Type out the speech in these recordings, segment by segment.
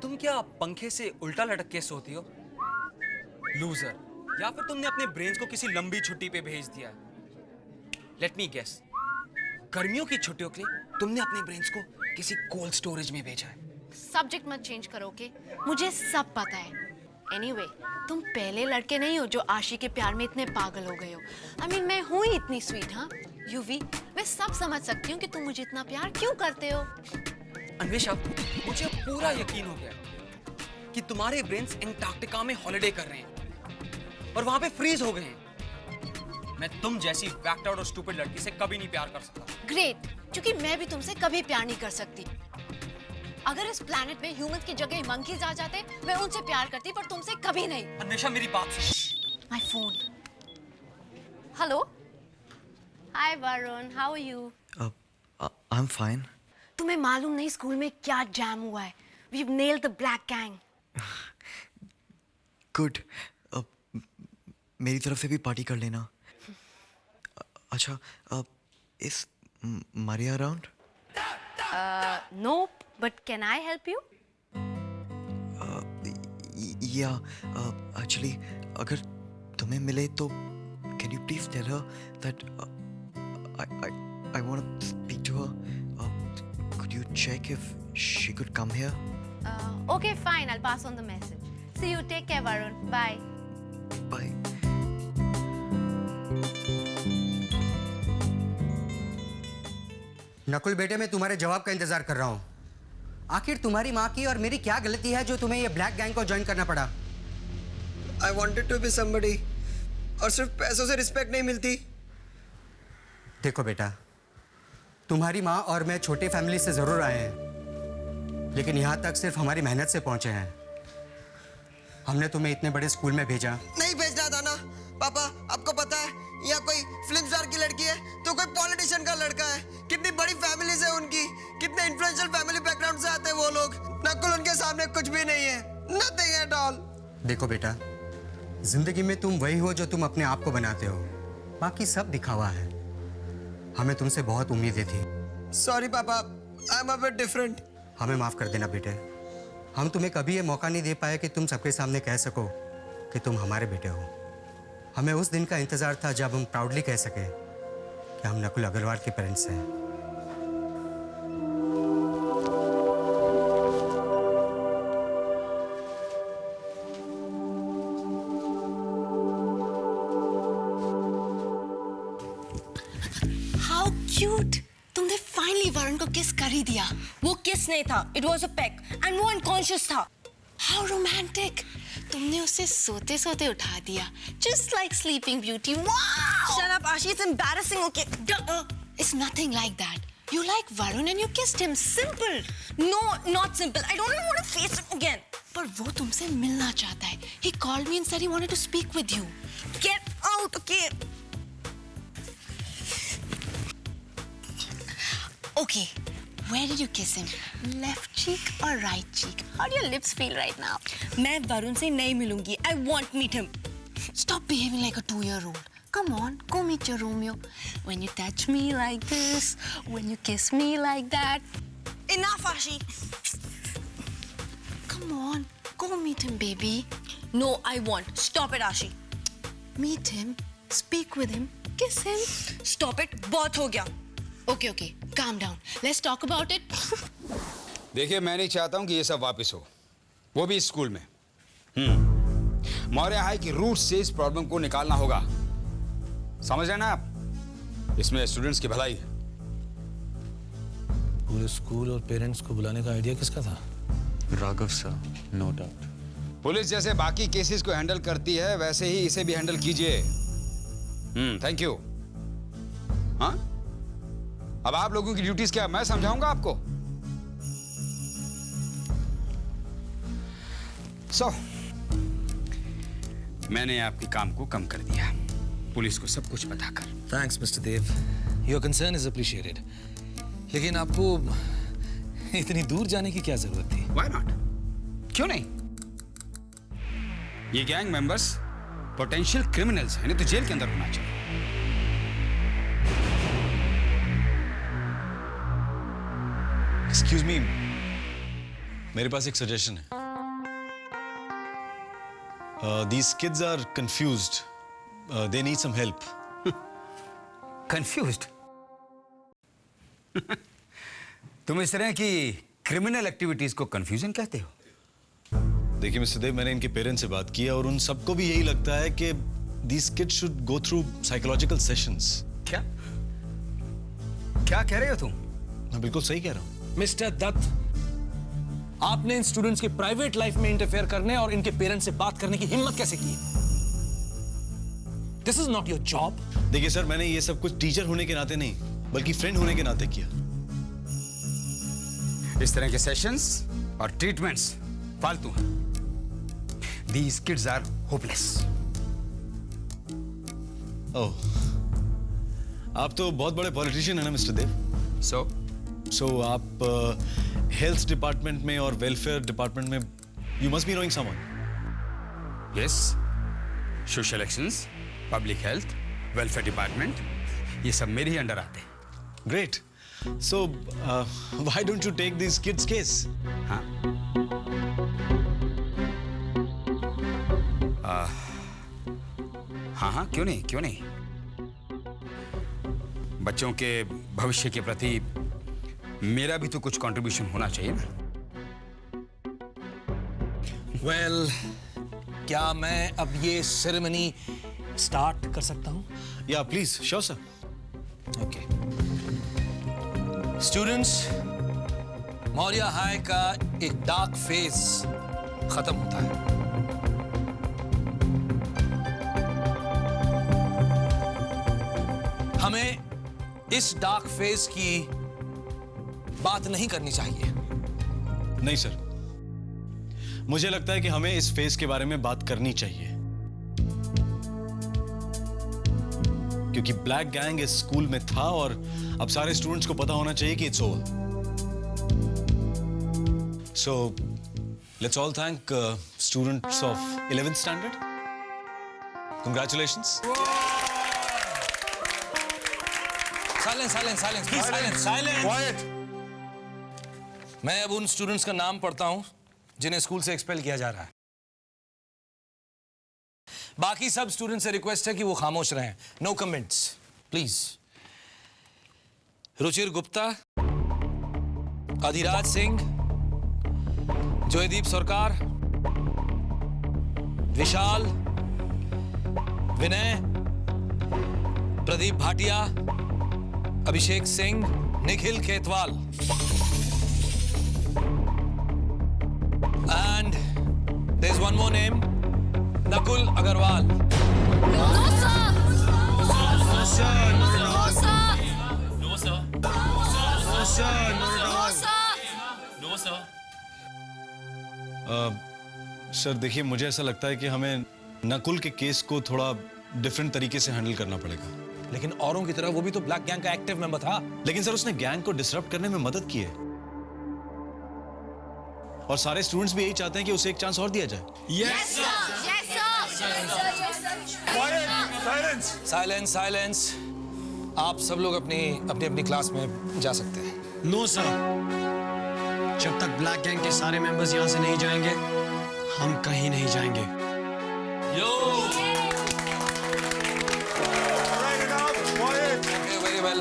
तुम क्या पंखे से उल्टा लटक के सोती हो? लूजर। या फिर तुमने अपने ब्रेन्स को किसी लंबी छुट्टी पे भेज दिया? लेट मी गेस, गर्मियों की छुट्टियों के लिए तुमने अपने ब्रेन्स को किसी कोल्ड स्टोरेज में भेजा है। सब्जेक्ट मत चेंज करो, ओके? मुझे सब पता है। एनीवे, तुम पहले लड़के नहीं हो जो आशी के प्यार में इतने पागल हो गए हो। I mean, मैं हूँ ही इतनी स्वीट, हाँ? यूवी, मैं सब समझ सकती हूँ कि तुम मुझे इतना प्यार क्यों करते हो। अन्वेषा, मुझे पूरा यकीन हो गया कि तुम्हारे ब्रेन्स एंटार्क्टिका में हॉलिडे कर रहे हैं और वहां पे फ्रीज हो गए हैं। मैं तुम जैसी वैक्ड आउट और स्टूपिड लड़की से कभी नहीं प्यार कर सकता। ग्रेट, क्योंकि मैं भी तुमसे कभी प्यार नहीं कर सकती। अगर इस प्लैनेट में ह्यूमंस की जगह मंकीज आ जाते, मैं उनसे प्यार करती, पर तुमसे कभी नहीं। अन्वेषा, मेरी बात सुन। My phone. Hello. Hi Varun, how are you? I am fine. तुम्हें मालूम नहीं स्कूल में क्या जैम हुआ है? We've nailed the black gang. Good. मेरी तरफ से भी पार्टी कर लेना। अच्छा, is Maria around? No, but can I help you? या एक्चुअली अगर तुम्हें मिले तो can you please tell her that I want to speak to her. Could you check if she could come here? Okay, fine. I'll pass on the message. See you. Take care, Varun. Bye. Bye. Nakul बेटे, मैं तुम्हारे जवाब का इंतजार कर रहा हूँ। आखिर तुम्हारी माँ की और मेरी क्या गलती है जो तुम्हें ये ब्लैक गैंग को ज्वाइन करना पड़ा? I wanted to be somebody. और सिर्फ पैसों से रिस्पेक्ट नहीं मिलती। देखो बेटा, तुम्हारी माँ और मैं छोटी फैमिली से जरूर आए हैं, लेकिन यहाँ तक सिर्फ हमारी मेहनत से पहुंचे हैं। हमने तुम्हें इतने बड़े स्कूल में भेजा। नहीं भेजना था ना पापा। आपको पता है यहाँ कोई फिल्म स्टार की लड़की है तो कोई पॉलिटिशियन का लड़का है। कितनी बड़ी फैमिलीज है उनकी, कितने इन्फ्लुएंशियल फैमिली बैकग्राउंड से आते हैं वो लोग। नकुल उनके सामने कुछ भी नहीं है, नथिंग एट ऑल। देखो बेटा, जिंदगी में तुम वही हो जो तुम अपने आप को बनाते हो, बाकी सब दिखावा है। हमें तुमसे बहुत उम्मीदें थी। सॉरी पापा, I am a bit different. हमें माफ कर देना बेटे। हम तुम्हें कभी ये मौका नहीं दे पाए कि तुम सबके सामने कह सको कि तुम हमारे बेटे हो। हमें उस दिन का इंतजार था जब हम प्राउडली कह सके कि हम नकुल अग्रवाल के पेरेंट्स हैं। How cute! तुमने फाइनली वरुण को किस कर ही दिया। वो किस नहीं था, it was a pack and वो अनकॉन्शियस था। How romantic! तुमने उसे सोते सोते उठा दिया, just like Sleeping Beauty. Wow! Shut up, Ashi, it's embarrassing, okay? It's nothing like that. You like Varun and you kissed him. Simple. No, not simple. I don't even want to face him again. पर वो तुमसे मिलना चाहता है. He called me and said he wanted to speak with you. Get out, okay? Okay. Where did you kiss him? Left cheek or right cheek? How do your lips feel right now? मैं वरुण से नहीं मिलूंगी. I won't meet him. Stop behaving like a 2-year-old. Come on, go meet your Romeo. When you touch me like this, when you kiss me like that. Enough, Ashi. Come on, go meet him, baby. No, I won't. Stop it, Ashi. Meet him, speak with him, kiss him. Stop it. बहुत हो गया. Okay, okay, calm down. Let's talk about it. देखिए, मैं नहीं चाहता हूं कि ये सब वापस हो, वो भी इस स्कूल में। मौर्य हाई की रूट से इस प्रॉब्लम को निकालना होगा। समझ रहे हैं ना आप? इसमें स्टूडेंट्स की भलाई है। पूरे स्कूल और पेरेंट्स को बुलाने का आइडिया किसका था? Raghav sir, no doubt. Police जैसे बाकी केसेस को हैंडल करती है, वैसे ही इसे भी हैंडल कीजिए। Thank you. हाँ, अब आप लोगों की ड्यूटीज क्या मैं समझाऊंगा आपको? मैंने आपके काम को कम कर दिया, पुलिस को सब कुछ बताकर। Thanks mister Dev, your concern is appreciated. लेकिन आपको इतनी दूर जाने की क्या जरूरत थी? Why not? क्यों नहीं? ये गैंग मेंबर्स पोटेंशियल क्रिमिनल्स हैं, नहीं तो जेल के अंदर होना चाहिए। एक्सक्यूज मी, मेरे पास एक सजेशन है। These kids are confused. They need some help. Confused? तुम इस तरह की क्रिमिनल एक्टिविटीज को कंफ्यूजन कहते हो? देखिए मिस्टर देव, मैंने इनके पेरेंट्स से बात की और उन सबको भी यही लगता है कि these kids should go through psychological sessions. क्या क्या कह रहे हो तुम? मैं बिल्कुल सही कह रहा हूँ। मिस्टर दत्त, आपने इन स्टूडेंट्स की प्राइवेट लाइफ में इंटरफेयर करने और इनके पेरेंट्स से बात करने की हिम्मत कैसे की? This is not your job. देखिए सर, मैंने ये सब कुछ टीचर होने के नाते नहीं, बल्कि फ्रेंड होने के नाते किया। इस तरह के सेशंस और ट्रीटमेंट्स फालतू हैं। These kids are hopeless. ओह, आप तो बहुत बड़े पॉलिटिशियन हैं ना मिस्टर देव? सो आप हेल्थ डिपार्टमेंट में और वेलफेयर डिपार्टमेंट में you must be knowing someone. Yes, social actions, public health, welfare department, ये सब मेरे ही अंडर आते हैं। Great. So why don't you take this kids case? हाँ, हाँ, क्यों नहीं, क्यों नहीं। बच्चों के भविष्य के प्रति मेरा भी तो कुछ कंट्रीब्यूशन होना चाहिए ना। वेल, क्या मैं अब ये सेरेमनी स्टार्ट कर सकता हूं? या please, sure sir. Okay students, Maurya high का एक डार्क फेज खत्म होता है। हमें इस डार्क फेज की बात नहीं करनी चाहिए। नहीं सर, मुझे लगता है कि हमें इस फेज के बारे में बात करनी चाहिए, क्योंकि ब्लैक गैंग इस स्कूल में था और अब सारे स्टूडेंट्स को पता होना चाहिए कि it's over. So let's all thank students of 11th standard. Congratulations. Silence, please silence. मैं अब उन स्टूडेंट्स का नाम पढ़ता हूं जिन्हें स्कूल से एक्सपेल किया जा रहा है। बाकी सब स्टूडेंट से रिक्वेस्ट है कि वो खामोश रहें। No comments please. Ruchir Gupta, Adhiraj Singh, Jaideep Sarkar, Vishal, Vinay, Pradeep Bhatia, Abhishek Singh, Nikhil Khetwal, and there's one more name, Nakul Agarwal. Sir देखिए, मुझे ऐसा लगता है कि हमें नकुल के केस को थोड़ा डिफरेंट तरीके से हैंडल करना पड़ेगा। लेकिन औरों की तरह वो भी तो ब्लैक गैंग का एक्टिव मेंबर था। लेकिन सर, उसने गैंग को डिसरप्ट करने में मदद की है और सारे स्टूडेंट्स भी यही चाहते हैं कि उसे एक चांस और दिया जाए। साइलेंस। आप सब लोग अपनी क्लास में जा सकते हैं। नो सर, जब तक ब्लैक गैंग के सारे मेंबर्स यहाँ से नहीं जाएंगे, हम कहीं नहीं जाएंगे। Very well.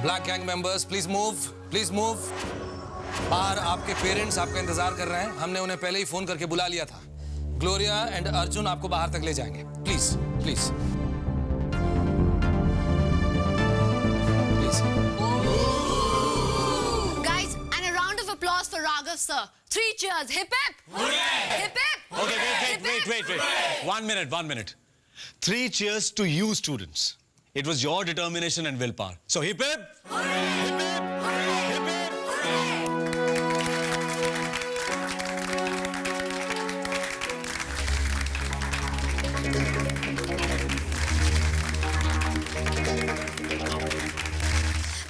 Black gang members please move. बाहर आपके पेरेंट्स आपका इंतजार कर रहे हैं। हमने उन्हें पहले ही फोन करके बुला लिया था। ग्लोरिया एंड अर्जुन आपको बाहर तक ले जाएंगे। Please. Guys, and a round of applause for Raghav sir. 3 cheers. Hip hip. Hip hip. Okay, wait. One minute. 3 cheers to you students. It was your determination and willpower. So hip hip. Hip hip.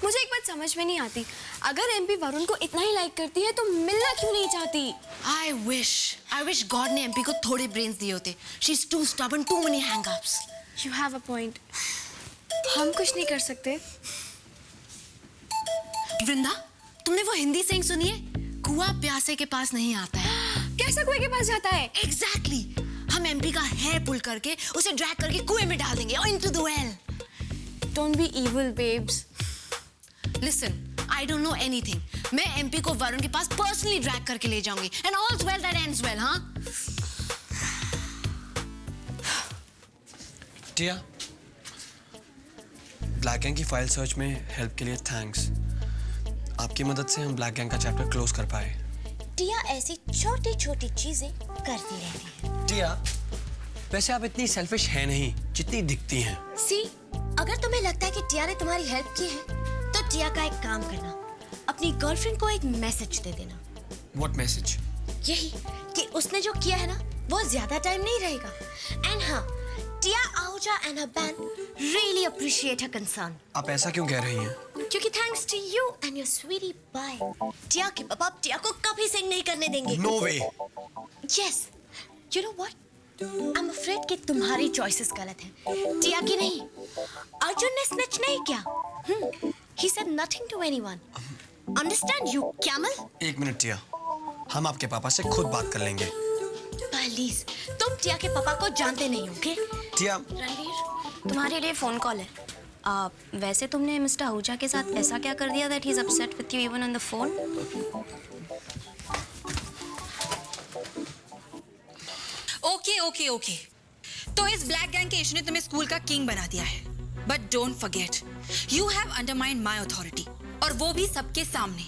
मुझे एक बात समझ में नहीं आती, अगर MP Varun को इतना ही लाइक करती है तो मिलना क्यों नहीं चाहती? I wish I wish God ने MP को थोड़े brains दिए होते. She's too stubborn, too many hang-ups. You have a point. हम कुछ नहीं कर सकते. वृंदा, तुमने वो हिंदी saying सुनी है? कुआं प्यासे के पास नहीं आता है. कैसा कुएं के पास जाता है? Exactly. हम MP का hair pull करके उसे drag करके कुएं में डाल देंगे. Or into the well. Don't be evil, babes. Listen, I don't know anything. मैं MP को वरुण के पास personally drag करके ले जाऊंगी. And all's well that ends well, हाँ? टिया, ब्लैक गैंग की फाइल सर्च में हेल्प के लिए थैंक्स. आपकी मदद से हम ब्लैक गैंग का चैप्टर क्लोज कर पाए. टिया ऐसी छोटी छोटी चीजें करती रहती है. टिया, वैसे आप इतनी सेल्फिश है नहीं जितनी दिखती हैं. सी, अगर तुम्हें लगता है कि टिया ने तुम्हारी हेल्प की है, तो टिया का एक काम करना, अपनी गर्लफ्रेंड को एक मैसेज दे देना. What message? यही कि उसने जो किया है ना, वो ज्यादा टाइम नहीं रहेगा. एंड हाँ, Tia Ahuja and her band really appreciate her concern. आप ऐसा क्यों कह रही हैं? क्योंकि thanks to you and your sweetie bye, Tia के पापा टिया को कभी सिंग नहीं करने देंगे. No way. Yes, you know what, I am afraid कि तुम्हारी चॉइसेस गलत हैं, टिया की नहीं. अर्जुन ने स्निच नहीं किया. He said nothing to anyone. Understand you camel? एक मिनट टिया, हम आपके पापा से खुद बात कर लेंगे. प्लीज, तुम टिया के पापा को जानते नहीं हो, ओके? टिया, रणवीर, तुम्हारे लिए फोन कॉल है. वैसे तुमने मिस्टर आहूजा के साथ ऐसा क्या कर दिया that he is upset with you even on the phone? Okay. तो इस ब्लैक गैंग के इशू ने तुम्हें स्कूल का किंग बना दिया है. But don't forget, you have undermined my authority, और वो भी सबके सामने.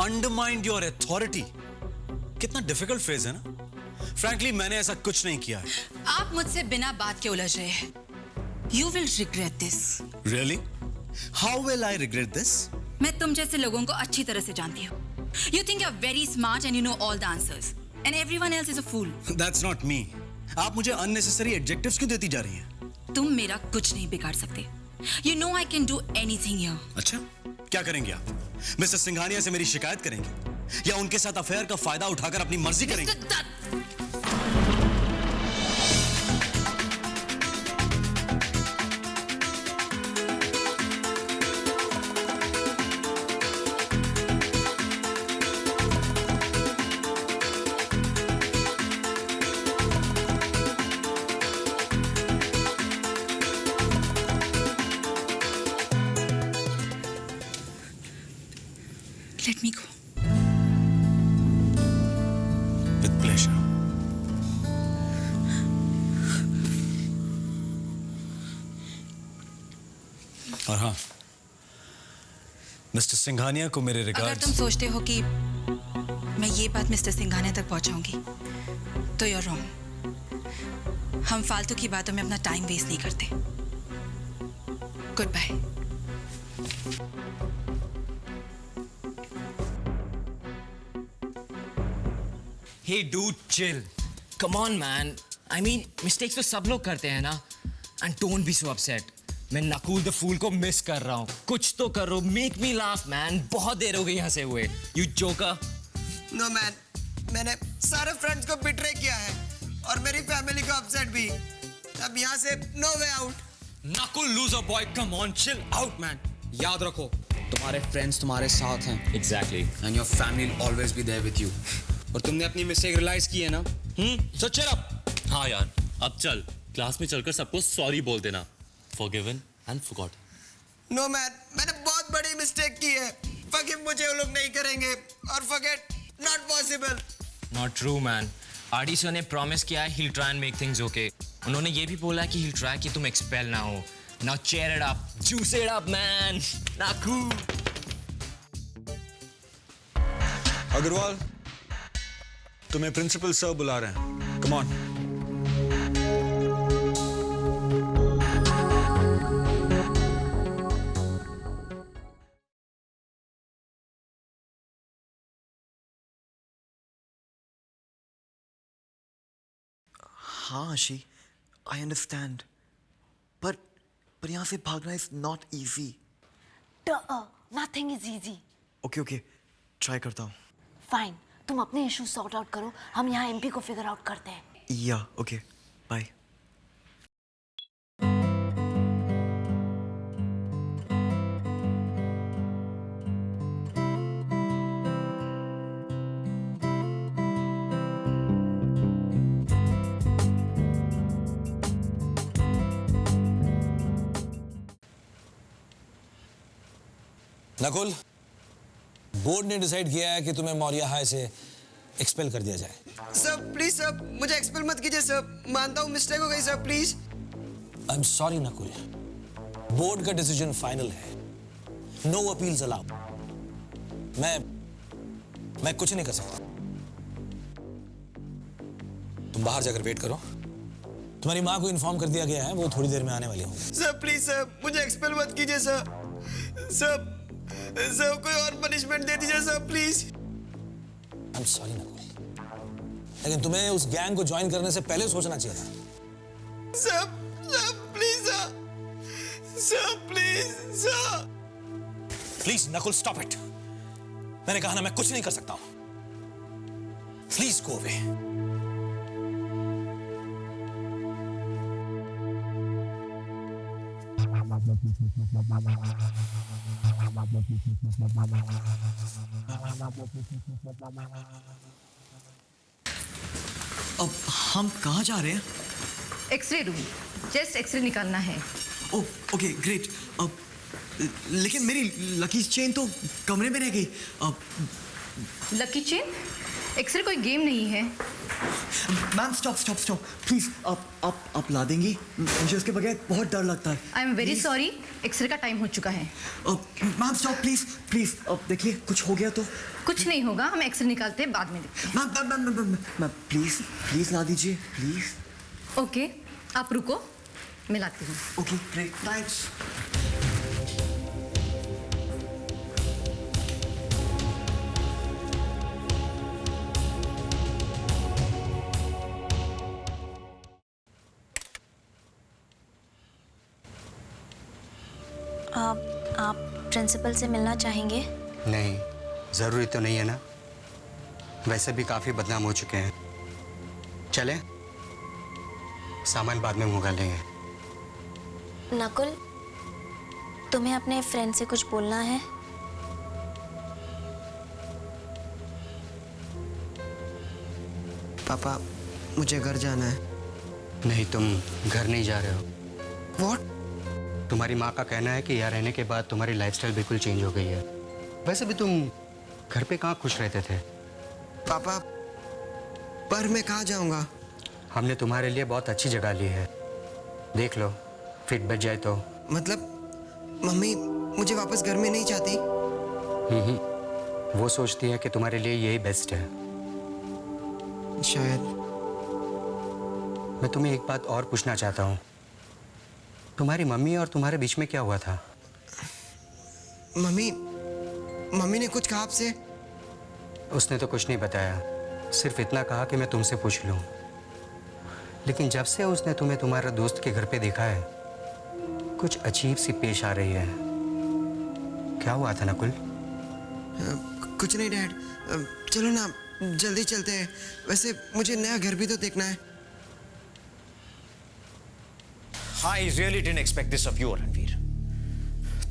Undermined your authority. कितना डिफिकल्ट फ्रेज है ना. फ्रैंकली मैंने ऐसा कुछ नहीं किया है. आप मुझसे बिना बात के उलझ रहे हैं. You will regret this. Really? How will I regret this? मैं तुम जैसे लोगों को अच्छी तरह से जानती हूँ. You think you are very smart and you know all the answers, and everyone else is a fool. That's not me. आप मुझे अननेसेसरी एडजेक्टिव्स क्यों देती जा रही हैं? तुम मेरा कुछ नहीं बिगाड़ सकते. You know I can do anything here. अच्छा, क्या करेंगे आप? मिस्टर सिंघानिया से मेरी शिकायत करेंगे, या उनके साथ अफेयर का फायदा उठाकर अपनी मर्जी करेंगे? Let me go. With pleasure. और हाँ, मिस्टर सिंघानिया को मेरे अगर रिगार्ड्स. तुम सोचते हो कि मैं ये बात मिस्टर सिंघानिया तक पहुंचाऊंगी, तो you're wrong. हम फालतू की बातों में अपना टाइम वेस्ट नहीं करते. Goodbye. Hey dude, chill. Come on man. I mean, mistakes तो सब लोग करते हैं ना. And don't be so upset. मैं नकुल द फूल को मिस कर रहा हूँ. कुछ तो करो. Make me laugh man. बहुत देर हो गई यहाँ से हुए. You joker. नो मैन, मैंने सारे फ्रेंड्स को बिट्रे किया है और मेरी फैमिली को अपसेट भी. अब यहाँ से no way out. Nakul loser boy, come on, chill out man. याद रखो, तुम्हारे फ्रेंड्स तुम्हारे साथ हैं. Exactly. And your family will always be there with you. और तुमने अपनी मिस्टेक रियलाइज की है ना? So chill up. हाँ यार, अब चल क्लास में चलकर सबको सॉरी बोल देना. Forgiven and forgotten. No man, मैंने बहुत बड़ी मिस्टेक की है. फॉरगिव मुझे वो लोग नहीं करेंगे और forget not possible. Not true man. RD sir ने प्रॉमिस किया है he'll try and make things okay. उन्होंने ये भी बोला कि he'll try कि तुम एक्सपेल ना हो. Now cheer it up, juice it up man. Naku. Agarwal, तुम्हें प्रिंसिपल सर बुला रहे हैं. Come on. हाँ आशी, I understand. पर यहाँ से भागना is not easy. Nothing is easy. Okay, try करता हूँ. Fine. तुम अपने इशू सॉर्ट आउट करो, हम यहाँ एमपी को फिगर आउट करते हैं. Yeah, okay. Bye. Nakul, board ने डिसाइड किया है कि तुम्हें मौर्य हाई से एक्सपेल कर दिया जाए. सर प्लीज सर, मुझे एक्सपेल मत कीजिए सर. मानता हूँ मिस्टेक हो गई sir, please. I am sorry Nakul, board का डिसीजन फाइनल है. No appeals allowed. मैं कुछ नहीं कर सकता. तुम बाहर जाकर वेट करो. तुम्हारी माँ को इन्फॉर्म कर दिया गया है, वो थोड़ी देर में आने वाली होंगी. सर प्लीज सर, मुझे एक्सपेल मत कीजिए सर. सर कोई और पनिशमेंट दे दीजिए sir, please. I am sorry Nakul, लेकिन तुम्हें उस गैंग को ज्वाइन करने से पहले सोचना चाहिए था. Sir please sir please sir. Please Nakul, stop it. मैंने कहा ना, मैं कुछ नहीं कर सकता हूं. Please go away. अब हम कहाँ जा रहे हैं? एक्सरे रूम, जस्ट एक्सरे निकालना है. ओह, ओके, ग्रेट. अब लेकिन मेरी लकी चेन तो कमरे में रह गई. अब लकी चेन? एक्सरे कोई गेम नहीं है. Ma'am stop please. आप ला देंगी? मुझे उसके बगैर बहुत डर लगता है. I am very sorry, x-ray का टाइम हो चुका है. Ma'am stop please. अब देखिए, कुछ हो गया तो? कुछ नहीं होगा, हम एक्सरे निकालते हैं, बाद में देखते हैं. मैम प्लीज ला दीजिए, प्लीज. ओके, आप रुको, मैं लाती हूँ. Okay, great, thanks. आप प्रिंसिपल से मिलना चाहेंगे? नहीं, ज़रूरी तो नहीं है ना. वैसे भी काफ़ी बदनाम हो चुके हैं. चलें? सामान बाद में मंगा लेंगे. नकुल, तुम्हें अपने फ्रेंड से कुछ बोलना है? पापा, मुझे घर जाना है. नहीं, तुम घर नहीं जा रहे हो. व्हाट? तुम्हारी माँ का कहना है कि यहाँ रहने के बाद तुम्हारी लाइफस्टाइल बिल्कुल चेंज हो गई है. वैसे भी तुम घर पे कहाँ खुश रहते थे. पापा, पर मैं कहाँ जाऊँगा? हमने तुम्हारे लिए बहुत अच्छी जगह ली है. देख लो, फिट बच जाए तो. मतलब मम्मी मुझे वापस घर में नहीं चाहती? वो सोचती है कि तुम्हारे लिए यही बेस्ट है. शायद. मैं तुम्हें एक बात और पूछना चाहता हूँ. तुम्हारी मम्मी और तुम्हारे बीच में क्या हुआ था? मम्मी ने कुछ कहा आपसे? उसने तो कुछ नहीं बताया, सिर्फ इतना कहा कि मैं तुमसे पूछ लूं. लेकिन जब से उसने तुम्हें तुम्हारे दोस्त के घर पे देखा है, कुछ अजीब सी पेश आ रही है. क्या हुआ था नकुल? कुछ नहीं डैड. चलो ना, जल्दी चलते हैं. वैसे मुझे नया घर भी तो देखना है. I really didn't expect this of you, Ranveer.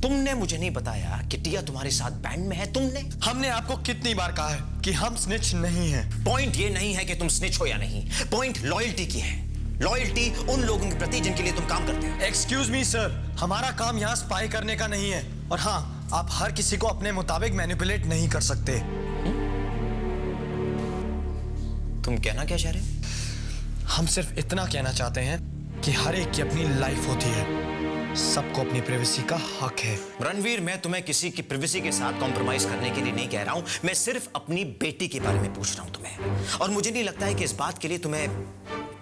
तुमने मुझे नहीं बताया कि टिया तुम्हारे साथ बैंड में है. तुमने हमने आपको कितनी बार कहा है कि हम स्निच नहीं हैं. पॉइंट ये नहीं है कि तुम स्निच हो या नहीं. पॉइंट लॉयल्टी की है. लॉयल्टी उन लोगों के प्रति जिनके लिए तुम काम करते हो. एक्सक्यूज मी सर, हमारा काम यहाँ स्पाई करने का नहीं है. और हाँ, आप हर किसी को अपने मुताबिक मैनिपुलेट नहीं कर सकते. तुम कहना क्या चाह रहे हो? हम सिर्फ इतना कहना चाहते हैं कि हर एक की अपनी लाइफ होती है. सबको अपनी प्राइवेसी का हक है. रणवीर, मैं तुम्हें किसी की प्राइवेसी के साथ कॉम्प्रोमाइज करने के लिए नहीं कह रहा हूं. मैं सिर्फ अपनी बेटी के बारे में पूछ रहा हूं तुम्हें. और मुझे नहीं लगता है कि इस बात के लिए तुम्हें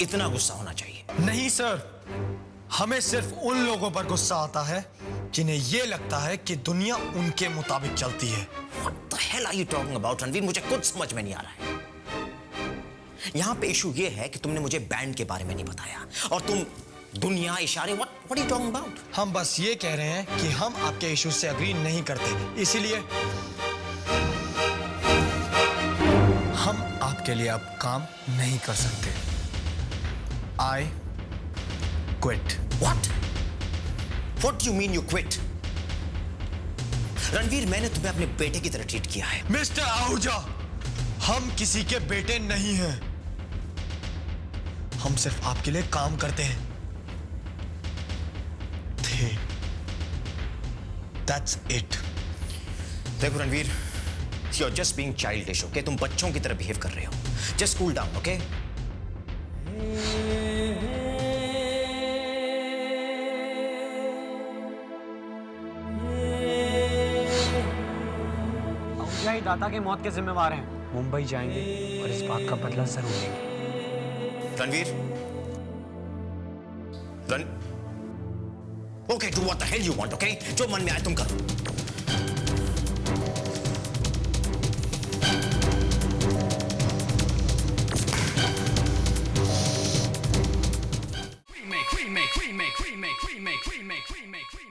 इतना गुस्सा होना चाहिए. नहीं सर, हमें सिर्फ उन लोगों पर गुस्सा आता है जिन्हें यह लगता है कि दुनिया उनके मुताबिक चलती है. What the hell are you talking about, Ranveer? मुझे कुछ समझ में नहीं आ रहा है. यहाँ पे इशू ये है कि तुमने मुझे बैंड के बारे में नहीं बताया और तुम दुनिया, इशारे, what are you talking about? हम बस ये कह रहे हैं कि हम आपके इशू से एग्री नहीं करते, इसीलिए हम आपके लिए अब काम नहीं कर सकते। I quit. What? What do you mean you quit? Ranveer, मैंने तुम्हें अपने बेटे की तरह ट्रीट किया है। मिस्टर आहूजा, हम किसी के बेटे नहीं हैं। हम सिर्फ आपके लिए काम करते हैं। थे। That's it. देखो Ranveer, you're just being childish, okay? तुम बच्चों की तरह बिहेव कर रहे हो। Just cool down, okay? Ahuja ही दाता के मौत के जिम्मेवार हैं। मुंबई जाएंगे और इस बात का बदला जरूर लेंगे। Ranveer, Okay, do what the hell you want, okay? जो मन में आए तुम करो। Remake, remake, remake, remake, remake, remake, remake, remake.